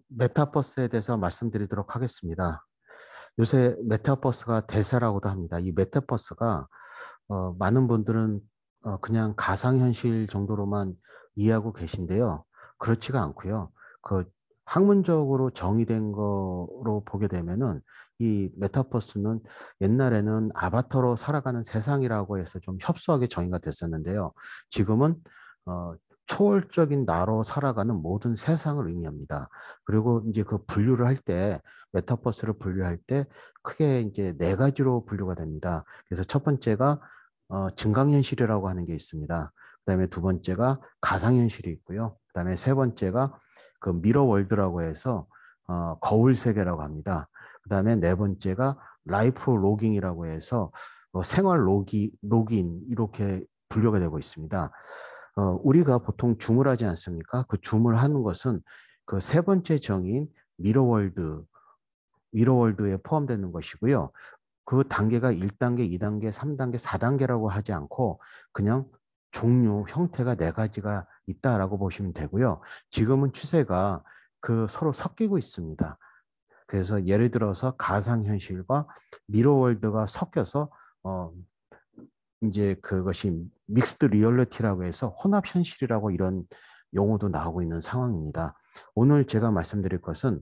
메타버스에 대해서 말씀드리도록 하겠습니다. 요새 메타버스가 대세라고도 합니다. 이 메타버스가 많은 분들은 그냥 가상현실 정도로만 이해하고 계신데요. 그렇지가 않고요. 그 학문적으로 정의된 거로 보게 되면은 이 메타버스는 옛날에는 아바타로 살아가는 세상이라고 해서 좀 협소하게 정의가 됐었는데요. 지금은 어, 초월적인 나로 살아가는 모든 세상을 의미합니다. 그리고 이제 그 분류를 할 때, 메타버스를 분류할 때 크게 이제 네 가지로 분류가 됩니다. 그래서 첫 번째가 증강현실이라고 하는 게 있습니다. 그다음에 두 번째가 가상현실이 있고요. 그다음에 세 번째가 그 미러월드라고 해서 거울 세계라고 합니다. 그다음에 네 번째가 라이프 로깅이라고 해서 생활 로그인 이렇게 분류가 되고 있습니다. 우리가 보통 줌을 하지 않습니까? 그 줌을 하는 것은 그 세 번째 정의인 미러월드, 미러월드에 포함되는 것이고요. 그 단계가 1단계, 2단계, 3단계, 4단계라고 하지 않고 그냥 종류, 형태가 네 가지가 있다라고 보시면 되고요. 지금은 추세가 그 서로 섞이고 있습니다. 그래서 예를 들어서 가상현실과 미러월드가 섞여서 어 이제 그것이 믹스드 리얼리티라고 해서 혼합현실이라고 이런 용어도 나오고 있는 상황입니다. 오늘 제가 말씀드릴 것은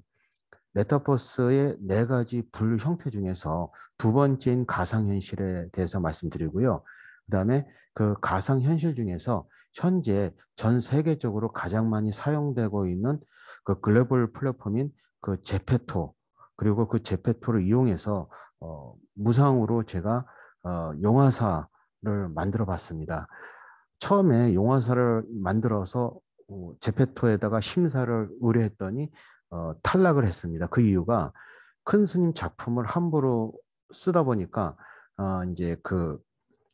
메타버스의 네 가지 분류 형태 중에서 두 번째인 가상현실에 대해서 말씀드리고요. 그다음에 그 가상현실 중에서 현재 전 세계적으로 가장 많이 사용되고 있는 그 글로벌 플랫폼인 그 제페토, 그리고 그 제페토를 이용해서 무상으로 제가 용화사를 만들어 봤습니다. 처음에 용화사를 만들어서 제페토에다가 심사를 의뢰했더니 탈락을 했습니다. 그 이유가 큰 스님 작품을 함부로 쓰다 보니까 이제 그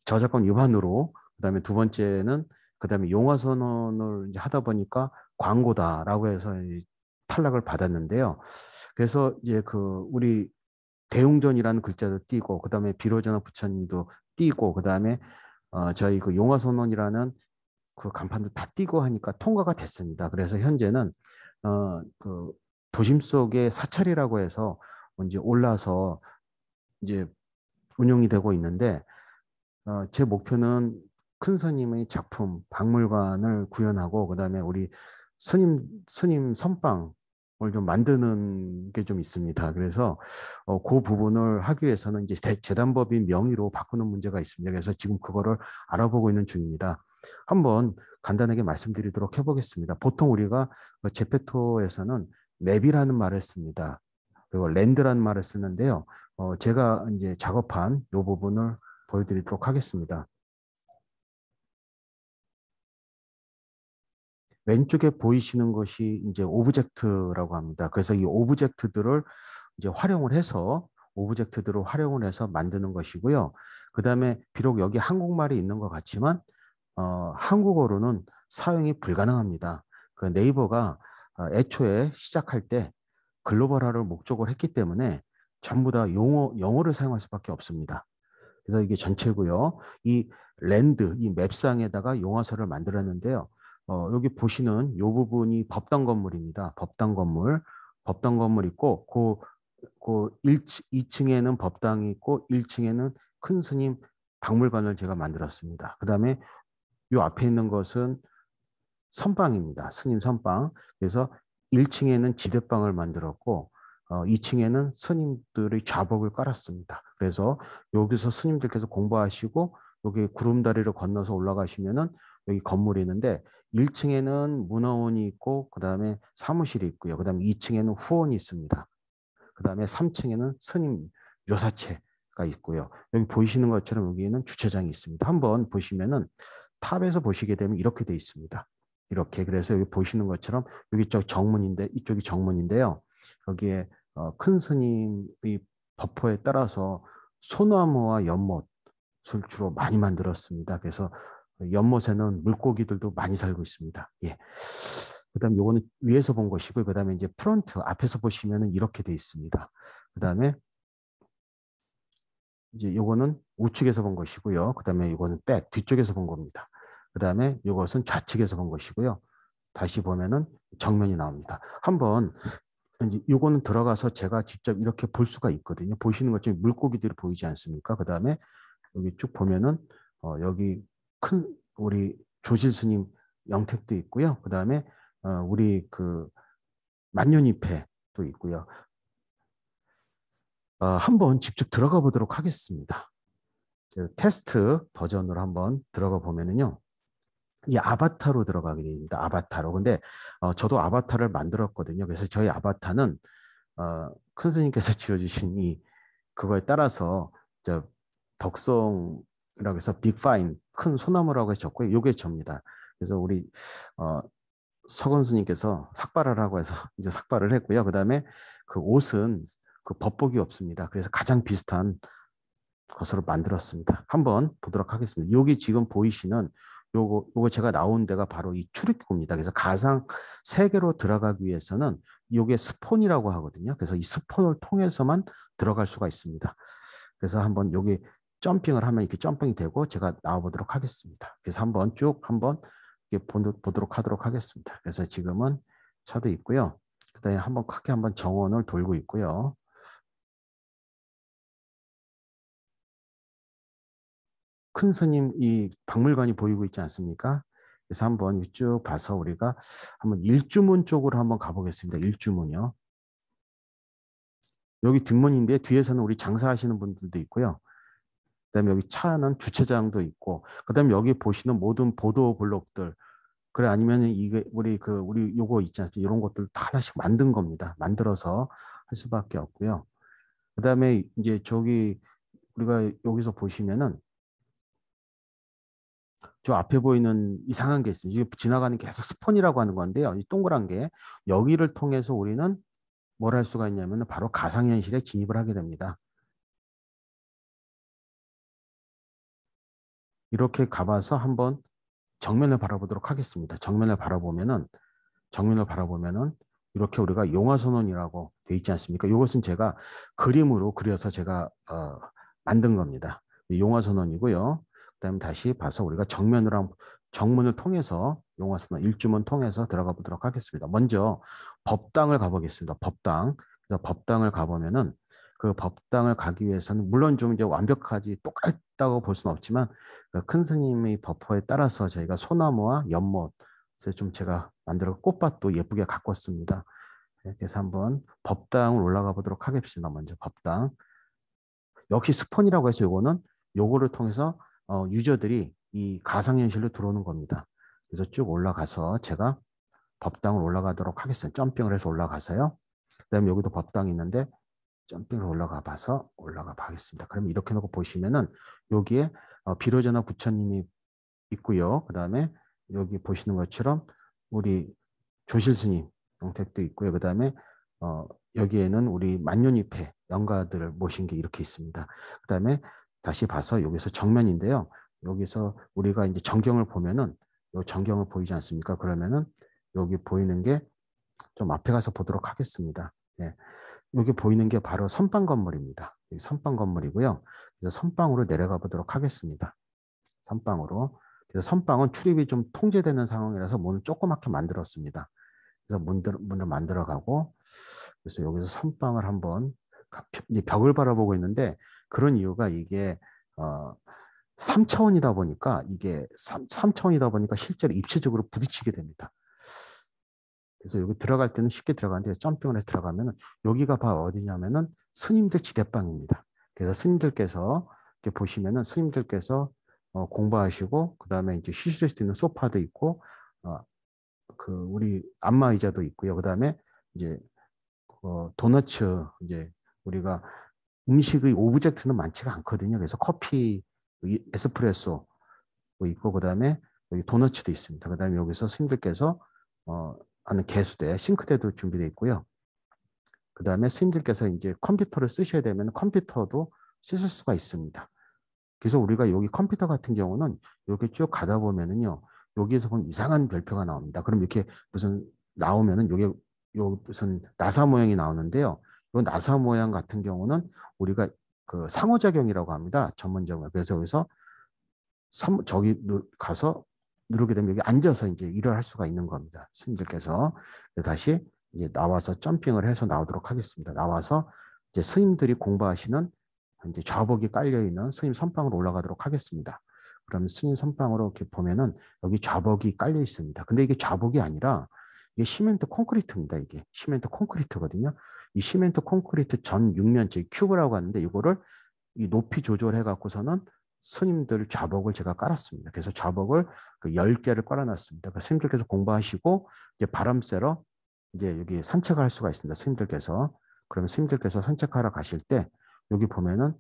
저작권 위반으로, 그다음에 두 번째는 그다음에 용화 선언을 이제 하다 보니까 광고다라고 해서 탈락을 받았는데요. 그래서 이제 그 우리 대웅전이라는 글자도 띄고, 그다음에 비로자나 부처님도 띄고, 그다음에 저희 그 용화 선언이라는 그 간판도 다 띄고 하니까 통과가 됐습니다. 그래서 현재는 그 도심 속의 사찰이라고 해서 이제 올라서 이제 운영이 되고 있는데 제 목표는 큰 스님의 작품 박물관을 구현하고 그다음에 우리 스님 선방을 좀 만드는 게 좀 있습니다. 그래서 그 부분을 하기 위해서는 이제 재단법인 명의로 바꾸는 문제가 있습니다. 그래서 지금 그거를 알아보고 있는 중입니다. 한번 간단하게 말씀드리도록 해보겠습니다. 보통 우리가 제페토에서는 맵이라는 말을 씁니다. 그리고 랜드라는 말을 쓰는데요. 제가 이제 작업한 이 부분을 보여드리도록 하겠습니다. 왼쪽에 보이시는 것이 이제 오브젝트라고 합니다. 그래서 이 오브젝트들을 이제 오브젝트들을 활용을 해서 만드는 것이고요. 그 다음에 비록 여기 한국말이 있는 것 같지만 한국어로는 사용이 불가능합니다. 그 네이버가 애초에 시작할 때 글로벌화를 목적으로 했기 때문에 전부 다 영어를 사용할 수밖에 없습니다. 그래서 이게 전체고요. 이 랜드, 이 맵상에다가 용화서를 만들었는데요. 여기 보시는 이 부분이 법당 건물입니다. 법당 건물. 법당 건물 있고, 그 2층에는 법당이 있고, 1층에는 큰 스님 박물관을 제가 만들었습니다. 그 다음에 이 앞에 있는 것은 선방입니다. 스님 선방. 그래서 1층에는 지대방을 만들었고 2층에는 스님들의 좌복을 깔았습니다. 그래서 여기서 스님들께서 공부하시고 여기 구름다리를 건너서 올라가시면은 여기 건물이 있는데 1층에는 문화원이 있고 그다음에 사무실이 있고요. 그다음에 2층에는 후원이 있습니다. 그다음에 3층에는 스님 묘사체가 있고요. 여기 보이시는 것처럼 여기에는 주차장이 있습니다. 한번 보시면은 탑에서 보시게 되면 이렇게 돼 있습니다. 이렇게. 그래서 여기 보시는 것처럼 여기 쪽 정문인데 이쪽이 정문인데요. 여기에 큰 스님의 법호에 따라서 소나무와 연못을 주로 많이 만들었습니다. 그래서 연못에는 물고기들도 많이 살고 있습니다. 예. 그다음 요거는 위에서 본 것이고 그다음에 이제 프론트 앞에서 보시면은 이렇게 돼 있습니다. 그다음에 이제 요거는 우측에서 본 것이고요. 그다음에 요거는 백 뒤쪽에서 본 겁니다. 그다음에 요것은 좌측에서 본 것이고요. 다시 보면은 정면이 나옵니다. 한번 이제 요거는 들어가서 제가 직접 이렇게 볼 수가 있거든요. 보시는 것처럼 물고기들이 보이지 않습니까? 그 다음에 여기 쭉 보면은 여기 큰 우리 조실 스님 영택도 있고요. 그 다음에 우리 그 만년잎회도 있고요. 한번 직접 들어가 보도록 하겠습니다. 테스트 버전으로 한번 들어가 보면은요. 이 아바타로 들어가게 됩니다. 아바타로. 근데 저도 아바타를 만들었거든요. 그래서 저희 아바타는 큰 스님께서 지어주신 이 그거에 따라서 저 덕송이라고 해서 빅파인 큰 소나무라고 해서 적고요. 요게 접니다. 그래서 우리 서건 스님께서 삭발하라고 해서 이제 삭발을 했고요. 그다음에 그 옷은 그 법복이 없습니다. 그래서 가장 비슷한 것으로 만들었습니다. 한번 보도록 하겠습니다. 여기 지금 보이시는 요거 제가 나온 데가 바로 이 출입구입니다. 그래서 가상 세계로 들어가기 위해서는 요게 스폰이라고 하거든요. 그래서 이 스폰을 통해서만 들어갈 수가 있습니다. 그래서 한번 여기 점핑을 하면 이렇게 점핑이 되고 제가 나와 보도록 하겠습니다. 그래서 한번 쭉 한번 보도록 하도록 하겠습니다. 그래서 지금은 차도 있고요. 그다음에 한번 크게 한번 정원을 돌고 있고요. 큰 스님 이 박물관이 보이고 있지 않습니까? 그래서 한번 쭉 봐서 우리가 한번 일주문 쪽으로 한번 가보겠습니다. 일주문이요. 여기 뒷문인데 뒤에서는 우리 장사하시는 분들도 있고요. 그다음에 여기 차는 주차장도 있고, 그다음에 여기 보시는 모든 보도 블록들, 그래 아니면 이게 우리 요거 있지 않습니까? 이런 것들 다 하나씩 만든 겁니다. 만들어서 할 수밖에 없고요. 그다음에 이제 저기 우리가 여기서 보시면은 저 앞에 보이는 이상한 게 있습니다. 이게 지나가는 계속 스폰이라고 하는 건데요. 이 동그란 게 여기를 통해서 우리는 뭘 할 수가 있냐면 바로 가상현실에 진입을 하게 됩니다. 이렇게 가봐서 한번 정면을 바라보도록 하겠습니다. 정면을 바라보면은 이렇게 우리가 용화선언이라고 돼 있지 않습니까? 이것은 제가 그림으로 그려서 제가 만든 겁니다. 용화선언이고요. 그다음에 다시 봐서 우리가 정문을 통해서 용화선언 일주문 통해서 들어가 보도록 하겠습니다. 먼저 법당을 가보겠습니다. 법당. 그래서 법당을 가보면은 그 법당을 가기 위해서는 물론 좀 이제 완벽하지 똑같다고 볼 수는 없지만 그큰 스님의 법화에 따라서 저희가 소나무와 연못 그래서 좀 제가 만들어 꽃밭도 예쁘게 가꿨습니다. 그래서 한번 법당을 올라가 보도록 하겠습니다. 먼저 법당. 역시 스폰이라고 해서 요거를 통해서 유저들이 이 가상현실로 들어오는 겁니다. 그래서 쭉 올라가서 제가 법당을 올라가도록 하겠습니다. 점핑을 해서 올라가서요. 그다음에 여기도 법당이 있는데 점핑을 올라가 봐서 올라가 봐겠습니다. 그럼 이렇게 놓고 보시면은 여기에 비로자나 부처님이 있고요. 그다음에 여기 보시는 것처럼 우리 조실 스님 영택도 있고요. 그다음에 여기에는 우리 만년잎회 영가들을 모신 게 이렇게 있습니다. 그다음에 다시 봐서 여기서 정면인데요. 여기서 우리가 이제 전경을 보면은 요 전경을 보이지 않습니까? 그러면은 여기 보이는 게 좀 앞에 가서 보도록 하겠습니다. 예. 여기 보이는 게 바로 선방 건물입니다. 여기 선방 건물이고요. 그래서 선방으로 내려가 보도록 하겠습니다. 선방으로. 그래서 선방은 출입이 좀 통제되는 상황이라서 문을 조그맣게 만들었습니다. 그래서 문을 만들어 가고 그래서 여기서 선방을 한번 이제 벽을 바라보고 있는데 그런 이유가 이게 3차원이다 보니까 이게 3차원이다 보니까 실제로 입체적으로 부딪히게 됩니다. 그래서 여기 들어갈 때는 쉽게 들어가는데 점핑을 해서 들어가면 여기가 바로 어디냐면은 스님들 지대방입니다. 그래서 스님들께서 이렇게 보시면은 스님들께서 공부하시고 그다음에 이제 쉬실 수 있는 소파도 있고 그 우리 안마 의자도 있고요. 그다음에 이제 도너츠 이제 우리가 음식의 오브젝트는 많지가 않거든요. 그래서 커피, 에스프레소 있고 그다음에 여기 도너츠도 있습니다. 그다음에 여기서 스님들께서 하는 개수대, 싱크대도 준비되어 있고요. 그다음에 스님들께서 이제 컴퓨터를 쓰셔야 되면 컴퓨터도 쓰실 수가 있습니다. 그래서 우리가 여기 컴퓨터 같은 경우는 이렇게 쭉 가다 보면은요. 여기에서 보면 이상한 별표가 나옵니다. 그럼 이렇게 무슨 나오면은 요게 요 무슨 나사 모양이 나오는데요. 요 나사 모양 같은 경우는 우리가 그 상호작용이라고 합니다. 전문적으로. 그래서 여기서 저기 가서 누르게 되면 여기 앉아서 이제 일을 할 수가 있는 겁니다. 스님들께서. 다시 이제 나와서 점핑을 해서 나오도록 하겠습니다. 나와서 이제 스님들이 공부하시는 이제 좌복이 깔려 있는 스님 선방으로 올라가도록 하겠습니다. 그러면 스님 선방으로 이렇게 보면은 여기 좌복이 깔려 있습니다. 근데 이게 좌복이 아니라 이게 시멘트 콘크리트입니다. 이게 시멘트 콘크리트거든요. 이 시멘트 콘크리트 전 6면체 큐브라고 하는데 이거를 이 높이 조절해 갖고서는 스님들 좌복을 제가 깔았습니다. 그래서 좌복을 그 10개를 깔아놨습니다. 그 스님들께서 공부하시고 이제 바람 쐬러 이제 여기 산책을 할 수가 있습니다. 스님들께서. 그러면 스님들께서 산책하러 가실 때 여기 보면은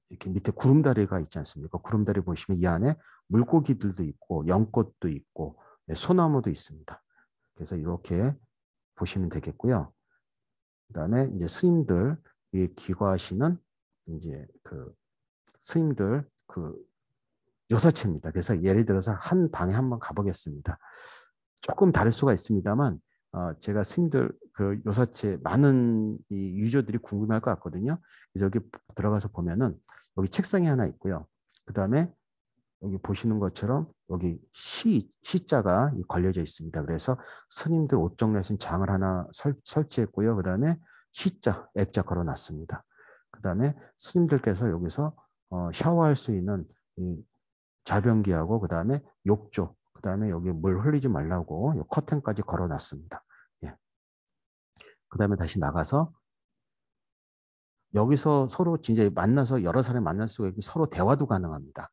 이렇게 밑에 구름다리가 있지 않습니까? 구름다리 보시면 이 안에 물고기들도 있고 연꽃도 있고 소나무도 있습니다. 그래서 이렇게 보시면 되겠고요. 그다음에 이제 스님들 기거하시는 이제 그 스님들 그 요사체입니다. 그래서 예를 들어서 한 방에 한번 가보겠습니다. 조금 다를 수가 있습니다만 제가 스님들 그 요사체 많은 이 유저들이 궁금할 것 같거든요. 그래서 여기 들어가서 보면은 여기 책상이 하나 있고요. 그 다음에 여기 보시는 것처럼 여기 시자가 걸려져 있습니다. 그래서 스님들 옷 정리하신 장을 하나 설치했고요. 그 다음에 시자, 액자 걸어놨습니다. 그 다음에 스님들께서 여기서 샤워할 수 있는 이 자변기하고 그 다음에 욕조, 그 다음에 여기 물 흘리지 말라고 요 커튼까지 걸어놨습니다. 예. 그 다음에 다시 나가서 여기서 서로 진짜 만나서 여러 사람이 만날 수가 있고 서로 대화도 가능합니다.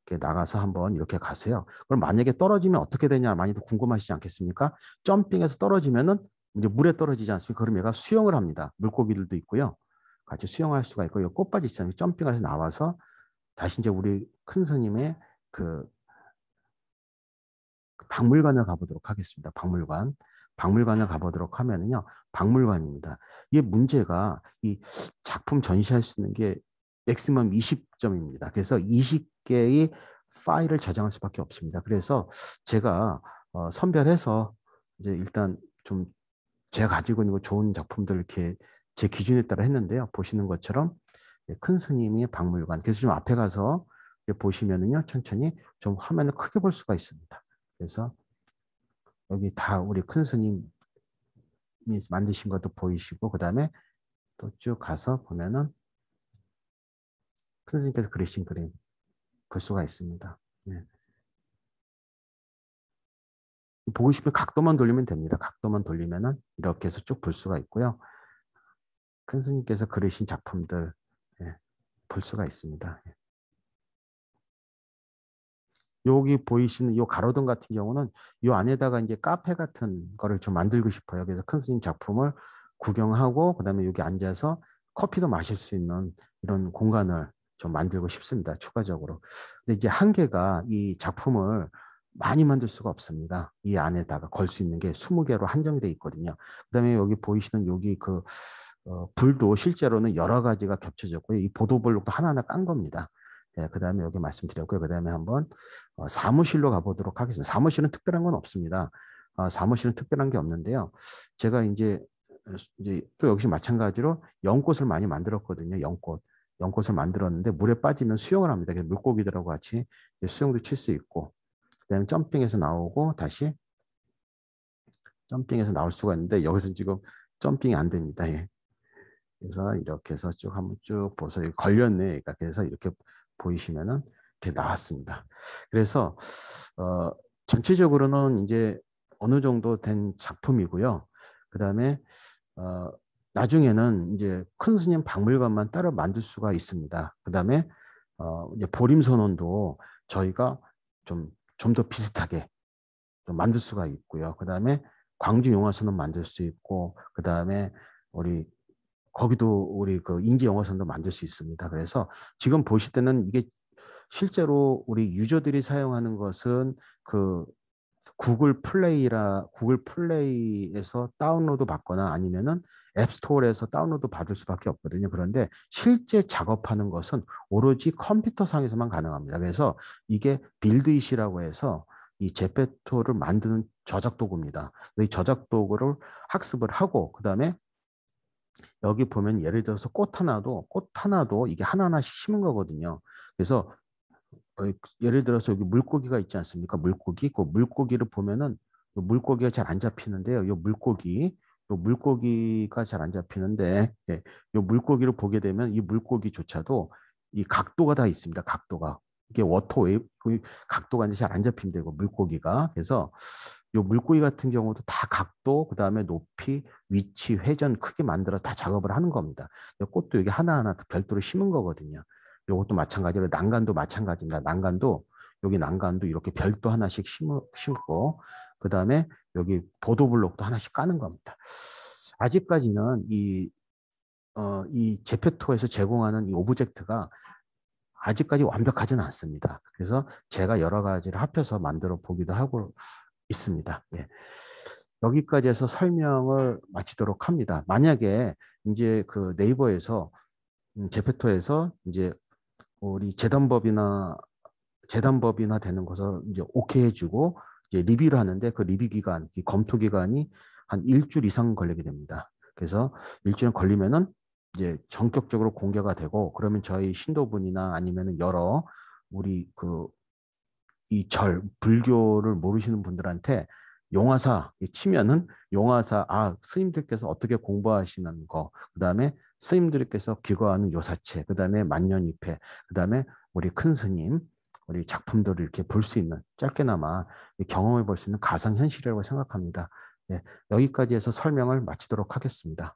이렇게 나가서 한번 이렇게 가세요. 그럼 만약에 떨어지면 어떻게 되냐 많이들 궁금하시지 않겠습니까? 점핑해서 떨어지면은 이제 물에 떨어지지 않습니까? 그럼 얘가 수영을 합니다. 물고기들도 있고요. 같이 수영할 수가 있고, 이 꽃밭이 있잖아요. 점핑해서 나와서 다시 이제 우리 큰 스님의 그 박물관을 가보도록 하겠습니다. 박물관. 박물관을 가보도록 하면은요, 박물관입니다. 이게 문제가 이 작품 전시할 수 있는 게 맥시멈 20점입니다. 그래서 20개의 파일을 저장할 수밖에 없습니다. 그래서 제가 선별해서 이제 일단 좀 제가 가지고 있는 좋은 작품들 이렇게 제 기준에 따라 했는데요. 보시는 것처럼 큰 스님의 박물관. 그래서 좀 앞에 가서 보시면은요, 천천히 좀 화면을 크게 볼 수가 있습니다. 그래서 여기 다 우리 큰 스님이 만드신 것도 보이시고, 그 다음에 또 쭉 가서 보면은 큰 스님께서 그리신 그림 볼 수가 있습니다. 네. 보고 싶으면 각도만 돌리면 됩니다. 각도만 돌리면은 이렇게 해서 쭉 볼 수가 있고요. 큰 스님께서 그리신 작품들 볼 수가 있습니다. 여기 보이시는 이 가로등 같은 경우는 이 안에다가 이제 카페 같은 거를 좀 만들고 싶어요. 그래서 큰 스님 작품을 구경하고 그다음에 여기 앉아서 커피도 마실 수 있는 이런 공간을 좀 만들고 싶습니다. 추가적으로. 근데 이제 한계가 이 작품을 많이 만들 수가 없습니다. 이 안에다가 걸 수 있는 게 20개로 한정돼 있거든요. 그다음에 여기 보이시는 여기 그 불도 실제로는 여러 가지가 겹쳐졌고요. 이 보도블록도 하나하나 깐 겁니다. 예, 그 다음에 여기 말씀드렸고요. 그 다음에 한번 사무실로 가보도록 하겠습니다. 사무실은 특별한 건 없습니다. 사무실은 특별한 게 없는데요. 제가 이제 또 역시 마찬가지로 연꽃을 많이 만들었거든요. 연꽃을 만들었는데 물에 빠지면 수영을 합니다. 그래서 물고기들하고 같이 수영도 칠 수 있고, 그다음에 점핑해서 나오고 다시 점핑해서 나올 수가 있는데 여기서 지금 점핑이 안 됩니다. 예. 그래서 이렇게 해서 쭉 한번 쭉 보서 걸렸네. 그러니까 그래서 이렇게 보이시면은 이렇게 나왔습니다. 그래서 전체적으로는 이제 어느 정도 된 작품이고요. 그 다음에 나중에는 이제 큰 스님 박물관만 따로 만들 수가 있습니다. 그 다음에 이제 보림선원도 저희가 좀 더 비슷하게 좀 만들 수가 있고요. 그 다음에 광주 용화선원 만들 수 있고, 그 다음에 우리 거기도 우리 그 인기 영화선도 만들 수 있습니다. 그래서 지금 보실 때는 이게 실제로 우리 유저들이 사용하는 것은 그 구글 플레이에서 다운로드 받거나 아니면은 앱스토어에서 다운로드 받을 수밖에 없거든요. 그런데 실제 작업하는 것은 오로지 컴퓨터 상에서만 가능합니다. 그래서 이게 빌드잇이라고 해서 이 제페토를 만드는 저작 도구입니다. 이 저작 도구를 학습을 하고 그다음에 여기 보면 예를 들어서 꽃 하나도 이게 하나하나씩 심은 거거든요. 그래서 예를 들어서 여기 물고기가 있지 않습니까? 물고기. 그 물고기를 보면은 물고기가 잘 안 잡히는데요. 요 물고기가 잘 안 잡히는데, 예, 요 물고기를 보게 되면 이 물고기조차도 이 각도가 다 있습니다. 각도가. 이게 워터 웨이브, 그 각도가 이제 잘 안 잡힌대요. 물고기가. 그래서 요 물고기 같은 경우도 다 각도, 그 다음에 높이, 위치, 회전 크게 만들어 다 작업을 하는 겁니다. 꽃도 여기 하나하나 별도로 심은 거거든요. 요것도 마찬가지로 난간도 마찬가지입니다. 난간도 여기 난간도 이렇게 별도 하나씩 심고 그다음에 여기 보도블록도 하나씩 까는 겁니다. 아직까지는 이 제페토에서 제공하는 이 오브젝트가 아직까지 완벽하지는 않습니다. 그래서 제가 여러 가지를 합해서 만들어 보기도 하고 있습니다. 예. 여기까지 해서 설명을 마치도록 합니다. 만약에 이제 그 네이버에서 제페토에서 이제 우리 재단법이나 되는 것을 이제 오케이 해주고 이제 리뷰를 하는데 그 리뷰 기간, 이 검토 기간이 한 일주일 이상 걸리게 됩니다. 그래서 일주일 걸리면은 이제 전격적으로 공개가 되고 그러면 저희 신도분이나 아니면은 여러 우리 그 이 불교를 모르시는 분들한테 용화사 치면은 용화사 스님들께서 어떻게 공부하시는 거 그다음에 스님들께서 기거하는 요사체 그다음에 만년위패 그다음에 우리 큰 스님 우리 작품들을 이렇게 볼 수 있는 짧게나마 경험해 볼 수 있는 가상현실이라고 생각합니다. 예, 여기까지 해서 설명을 마치도록 하겠습니다.